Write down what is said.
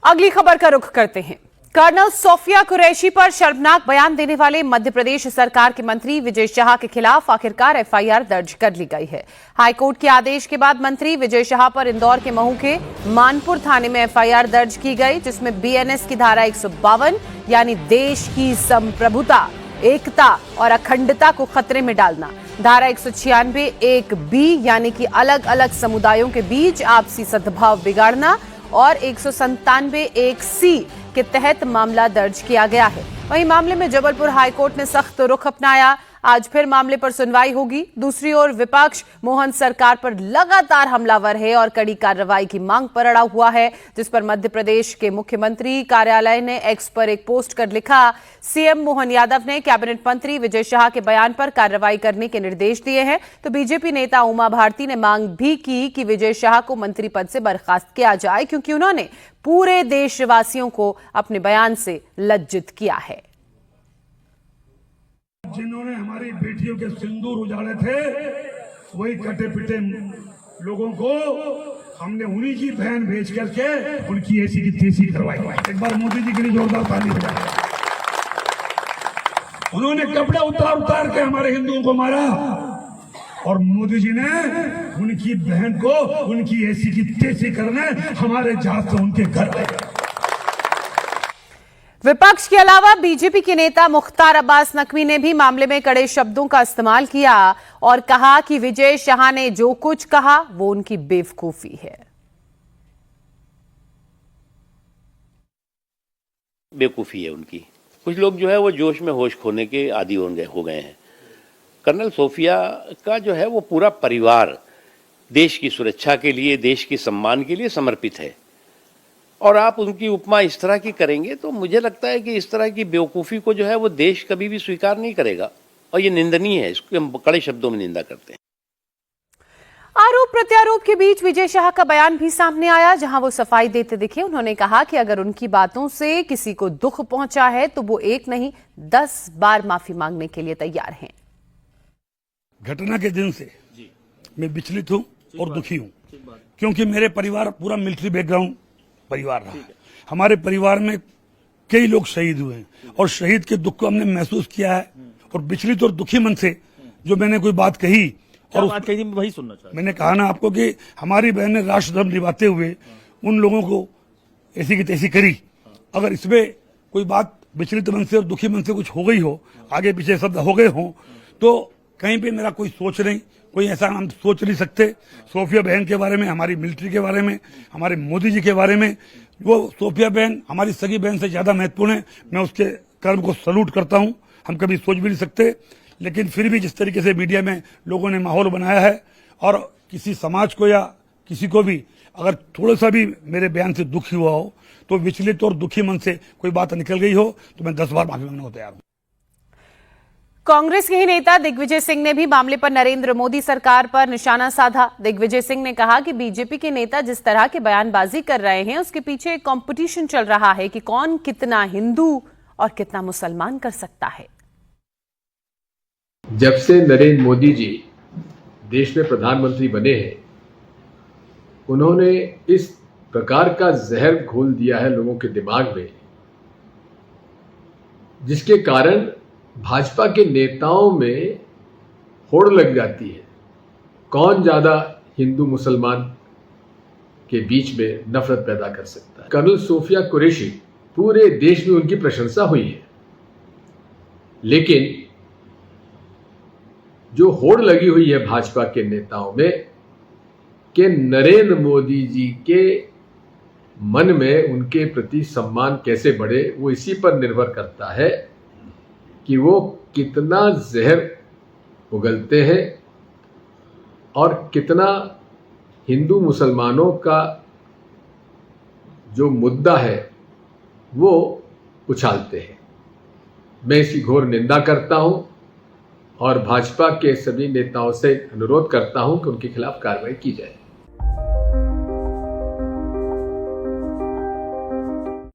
अगली खबर का रुख करते हैं। कर्नल सोफिया कुरैशी पर शर्मनाक बयान देने वाले मध्य प्रदेश सरकार के मंत्री विजय शाह के खिलाफ आखिरकार एफआईआर दर्ज कर ली गई है। हाईकोर्ट के आदेश के बाद मंत्री विजय शाह पर इंदौर के महू के मानपुर थाने में एफआईआर दर्ज की गई, जिसमें बीएनएस की धारा 152 यानी देश की संप्रभुता, एकता और अखंडता को खतरे में डालना, धारा 196 एक बी यानी कि अलग अलग समुदायों के बीच आपसी सद्भाव बिगाड़ना और 197 एक सी के तहत मामला दर्ज किया गया है। वहीं मामले में जबलपुर हाईकोर्ट ने सख्त रुख अपनाया। आज फिर मामले पर सुनवाई होगी। दूसरी ओर विपक्ष मोहन सरकार पर लगातार हमलावर है और कड़ी कार्रवाई की मांग पर अड़ा हुआ है, जिस पर मध्य प्रदेश के मुख्यमंत्री कार्यालय ने एक्स पर एक पोस्ट कर लिखा, सीएम मोहन यादव ने कैबिनेट मंत्री विजय शाह के बयान पर कार्रवाई करने के निर्देश दिए हैं। तो बीजेपी नेता उमा भारती ने मांग भी की कि विजय शाह को मंत्री पद से बर्खास्त किया जाए, क्योंकि उन्होंने पूरे देशवासियों को अपने बयान से लज्जित किया है। जिन्होंने हमारी बेटियों के सिंदूर उजाड़े थे, वही कटे पिटे लोगों को हमने उन्हीं की बहन भेज करके उनकी ऐसी की तैसी करवाई। एक बार मोदी जी के लिए जोरदार ताली बजाएं। उन्होंने कपड़े उतार उतार के हमारे हिंदुओं को मारा और मोदी जी ने उनकी बहन को उनकी ऐसी की तैसी करने हमारे जहाज से उनके घर आए। विपक्ष के अलावा बीजेपी के नेता मुख्तार अब्बास नकवी ने भी मामले में कड़े शब्दों का इस्तेमाल किया और कहा कि विजय शाह ने जो कुछ कहा वो उनकी बेवकूफी है। बेवकूफी है उनकी। कुछ लोग जो है वो जोश में होश खोने के आदी हो गए हैं। कर्नल सोफिया का जो है वो पूरा परिवार देश की सुरक्षा के लिए, देश के सम्मान के लिए समर्पित है, और आप उनकी उपमा इस तरह की करेंगे तो मुझे लगता है कि इस तरह की बेवकूफ़ी को जो है वो देश कभी भी स्वीकार नहीं करेगा, और ये निंदनीय है। इसको हम कड़े शब्दों में निंदा करते हैं। आरोप प्रत्यारोप के बीच विजय शाह का बयान भी सामने आया, जहां वो सफाई देते दिखे। उन्होंने कहा कि अगर उनकी बातों से किसी को दुख पहुंचा है तो वो एक नहीं 10 बार माफी मांगने के लिए तैयार हैं। घटना के दिन से मैं विचलित हूं और दुखी हूं, क्योंकि मेरे परिवार पूरा मिलिट्री बैकग्राउंड परिवार रहा। हमारे परिवार में कई लोग शहीद हुए हैं और शहीद के दुख को हमने महसूस किया है, और विचलित और दुखी मन से जो मैंने कोई बात कही और वही सुनना चाहता। मैंने कहा ना आपको कि हमारी बहन ने राष्ट्र धर्म निभाते हुए उन लोगों को ऐसी की तैसी करी। अगर इसमें कोई बात विचलित मन से और दुखी मन से कुछ हो गई हो, आगे पीछे शब्द हो गए हों, तो कहीं पे मेरा कोई सोच नहीं, कोई ऐसा हम सोच नहीं सकते। सोफिया बहन के बारे में, हमारी मिलिट्री के बारे में, हमारे मोदी जी के बारे में, वो सोफिया बहन हमारी सगी बहन से ज्यादा महत्वपूर्ण है। मैं उसके कर्म को सलूट करता हूं। हम कभी सोच भी नहीं सकते, लेकिन फिर भी जिस तरीके से मीडिया में लोगों ने माहौल बनाया है, और किसी समाज को या किसी को भी अगर थोड़ा सा भी मेरे बयान से दुख हुआ हो, तो विचलित और दुखी मन से कोई बात निकल गई हो, तो मैं 10 बार माफी मांगने को तैयार हूं। कांग्रेस के ही नेता दिग्विजय सिंह ने भी मामले पर नरेंद्र मोदी सरकार पर निशाना साधा। दिग्विजय सिंह ने कहा कि बीजेपी के नेता जिस तरह की बयानबाजी कर रहे हैं, उसके पीछे एक कंपटीशन चल रहा है कि कौन कितना हिंदू और कितना मुसलमान कर सकता है। जब से नरेंद्र मोदी जी देश में प्रधानमंत्री बने हैं, उन्होंने इस प्रकार का जहर घोल दिया है लोगों के दिमाग में, जिसके कारण भाजपा के नेताओं में होड़ लग जाती है कौन ज्यादा हिंदू मुसलमान के बीच में नफरत पैदा कर सकता है। कर्नल सोफिया कुरैशी, पूरे देश में उनकी प्रशंसा हुई है, लेकिन जो होड़ लगी हुई है भाजपा के नेताओं में कि नरेंद्र मोदी जी के मन में उनके प्रति सम्मान कैसे बढ़े, वो इसी पर निर्भर करता है कि वो कितना जहर उगलते हैं और कितना हिंदू मुसलमानों का जो मुद्दा है वो उछालते हैं। मैं इसकी घोर निंदा करता हूं और भाजपा के सभी नेताओं से अनुरोध करता हूं कि उनके खिलाफ कार्रवाई की जाए।